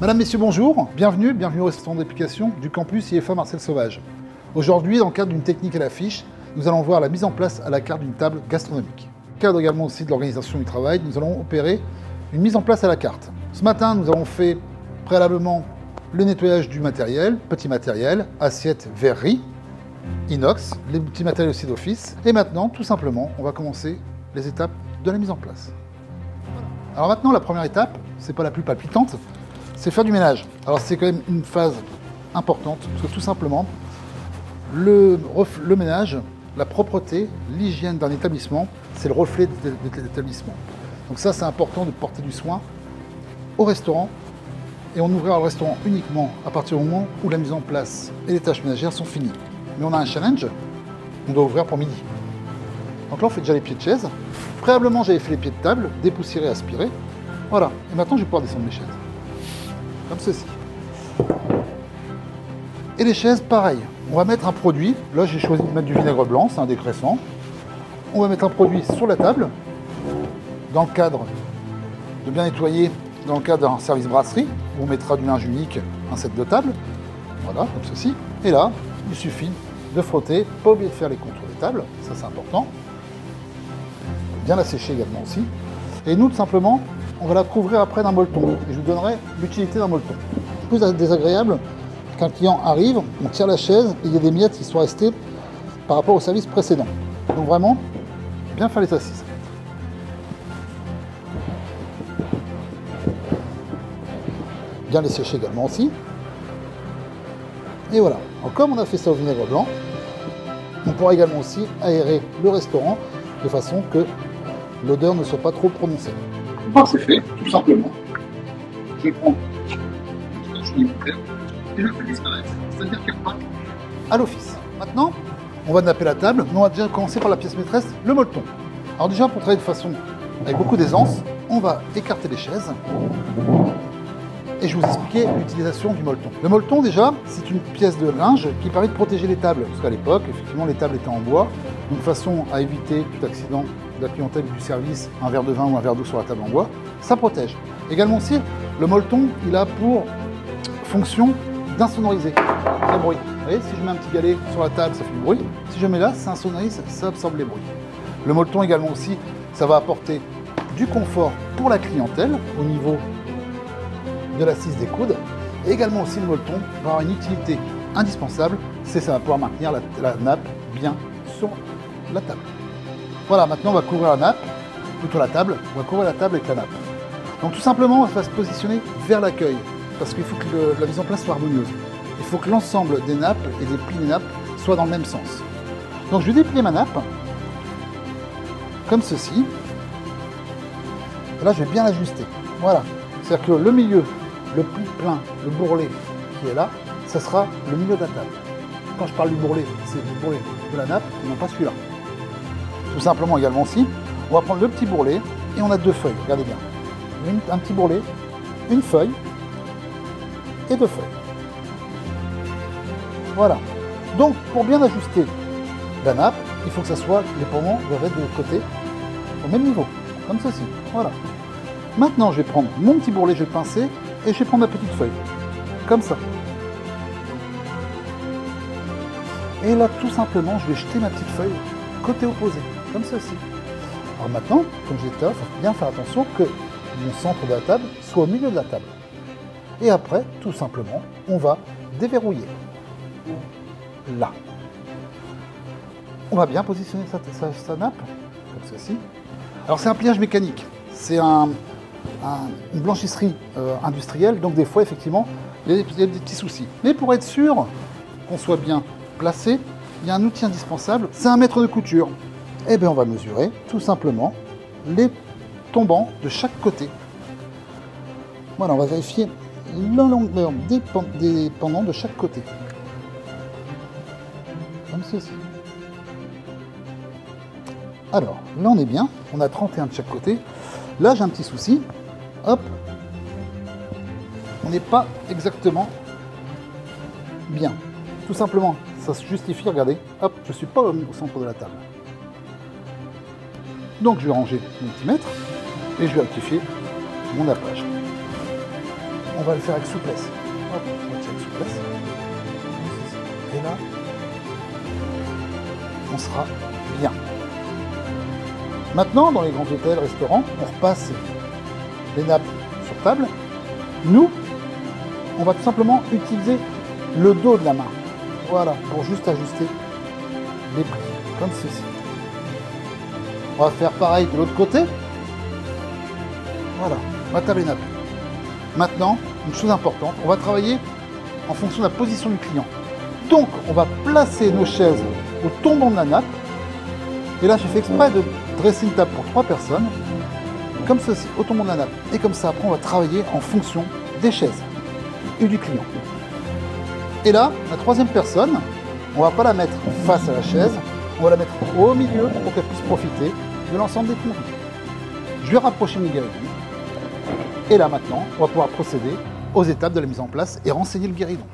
Madame, Messieurs, bonjour. Bienvenue au restaurant d'application du campus IFA Marcel Sauvage. Aujourd'hui, dans le cadre d'une technique à l'affiche, nous allons voir la mise en place à la carte d'une table gastronomique. Dans le cadre également aussi de l'organisation du travail, nous allons opérer une mise en place à la carte. Ce matin, nous avons fait préalablement le nettoyage du matériel, petit matériel, assiettes, verreries, inox, les petits matériels aussi d'office. Et maintenant, tout simplement, on va commencer les étapes de la mise en place. Alors maintenant, la première étape, c'est pas la plus palpitante, c'est faire du ménage. Alors c'est quand même une phase importante, parce que tout simplement, le ménage, la propreté, l'hygiène d'un établissement, c'est le reflet de l'établissement. Donc ça, c'est important de porter du soin au restaurant, et on ouvrira le restaurant uniquement à partir du moment où la mise en place et les tâches ménagères sont finies. Mais on a un challenge, on doit ouvrir pour midi. Donc là, on fait déjà les pieds de chaise. Préalablement, j'avais fait les pieds de table, dépoussiérés, aspirés. Voilà, et maintenant, je vais pouvoir descendre mes chaises. Comme ceci. Et les chaises, pareil. On va mettre un produit. Là, j'ai choisi de mettre du vinaigre blanc, c'est un dégraissant. On va mettre un produit sur la table, dans le cadre de bien nettoyer, dans le cadre d'un service brasserie, où on mettra du linge unique, un set de table. Voilà, comme ceci. Et là, il suffit de frotter, pas oublier de faire les contours des tables, ça c'est important. Bien la sécher également aussi. Et nous, tout simplement, on va la couvrir après d'un molleton. Et je vous donnerai l'utilité d'un molleton. Plus désagréable, qu'un client arrive, on tire la chaise et il y a des miettes qui sont restées par rapport au service précédent. Donc vraiment, bien faire les assises. Bien les sécher également aussi. Et voilà. Alors, comme on a fait ça au vinaigre blanc, on pourra également aussi aérer le restaurant de façon que l'odeur ne soit pas trop prononcée. Une fois que c'est fait, tout simplement, je prends et je le fais disparaître. C'est-à-dire qu'elle part à l'office. Maintenant, on va napper la table, mais on va déjà commencer par la pièce maîtresse, le molleton. Alors déjà, pour travailler de façon avec beaucoup d'aisance, on va écarter les chaises. Et je vais vous expliquer l'utilisation du molleton. Le molleton, déjà, c'est une pièce de linge qui permet de protéger les tables. Parce qu'à l'époque, effectivement, les tables étaient en bois. Donc, de façon à éviter tout accident de la clientèle ou du service, un verre de vin ou un verre d'eau sur la table en bois, ça protège. Également aussi, le molleton, il a pour fonction d'insonoriser les bruits. Vous voyez, si je mets un petit galet sur la table, ça fait du bruit. Si je mets là, ça insonorise, ça absorbe les bruits. Le molleton également aussi, ça va apporter du confort pour la clientèle au niveau de l'assise des coudes. Et également aussi le molleton va avoir une utilité indispensable, c'est ça va pouvoir maintenir la nappe bien sur la table. Voilà, maintenant on va couvrir la nappe, plutôt la table, on va couvrir la table avec la nappe. Donc tout simplement on va se positionner vers l'accueil, parce qu'il faut que la mise en place soit harmonieuse. Il faut que l'ensemble des nappes et des plis des nappes soient dans le même sens. Donc je vais déplier ma nappe, comme ceci. Et là je vais bien l'ajuster, voilà. C'est-à-dire que le milieu, le pli plein, le bourrelet qui est là, ça sera le milieu de la table. Quand je parle du bourrelet, c'est le bourrelet de la nappe, et non pas celui-là. Tout simplement également aussi, on va prendre le petit bourrelet et on a deux feuilles, regardez bien. Un petit bourrelet, une feuille et deux feuilles. Voilà. Donc pour bien ajuster la nappe, il faut que ça soit, les pendants doivent être de côté au même niveau, comme ceci. Voilà. Maintenant, je vais prendre mon petit bourrelet, je vais le pincer et je vais prendre ma petite feuille, comme ça. Et là, tout simplement, je vais jeter ma petite feuille côté opposé, comme ceci. Alors maintenant, comme j'ai dit, il faut bien faire attention que mon centre de la table soit au milieu de la table. Et après, tout simplement, on va déverrouiller. Là. On va bien positionner sa nappe, comme ceci. Alors c'est un pliage mécanique, c'est une blanchisserie industrielle, donc des fois, effectivement, il y a des petits soucis. Mais pour être sûr qu'on soit bien placé, il y a un outil indispensable, c'est un mètre de couture. Et bien on va mesurer tout simplement les tombants de chaque côté. Voilà, on va vérifier la longueur des pendants de chaque côté. Comme ceci. Alors, là on est bien, on a 31 de chaque côté. Là j'ai un petit souci, hop, on n'est pas exactement bien. Tout simplement, ça se justifie, regardez, hop, je ne suis pas au centre de la table. Donc je vais ranger mon petit mètre et je vais rectifier mon nappage. on va le faire avec souplesse. Hop, on va tirer avec souplesse. Et là, on sera bien. Maintenant, dans les grands hôtels, restaurants, on repasse les nappes sur table. Nous, on va tout simplement utiliser le dos de la main. Voilà, pour juste ajuster les plis, comme ceci. On va faire pareil de l'autre côté. Voilà, on va taper les nappes. Maintenant, une chose importante, on va travailler en fonction de la position du client. Donc, on va placer nos chaises au tombant de la nappe. Et là, j'ai fait exprès de dresser une table pour 3 personnes, comme ceci, au tombant de la nappe. Et comme ça, après, on va travailler en fonction des chaises et du client. Et là, la troisième personne, on ne va pas la mettre face à la chaise, on va la mettre au milieu pour qu'elle puisse profiter de l'ensemble des conduits. Je vais rapprocher mes guéridons. Et là, maintenant, on va pouvoir procéder aux étapes de la mise en place et renseigner le guéridon.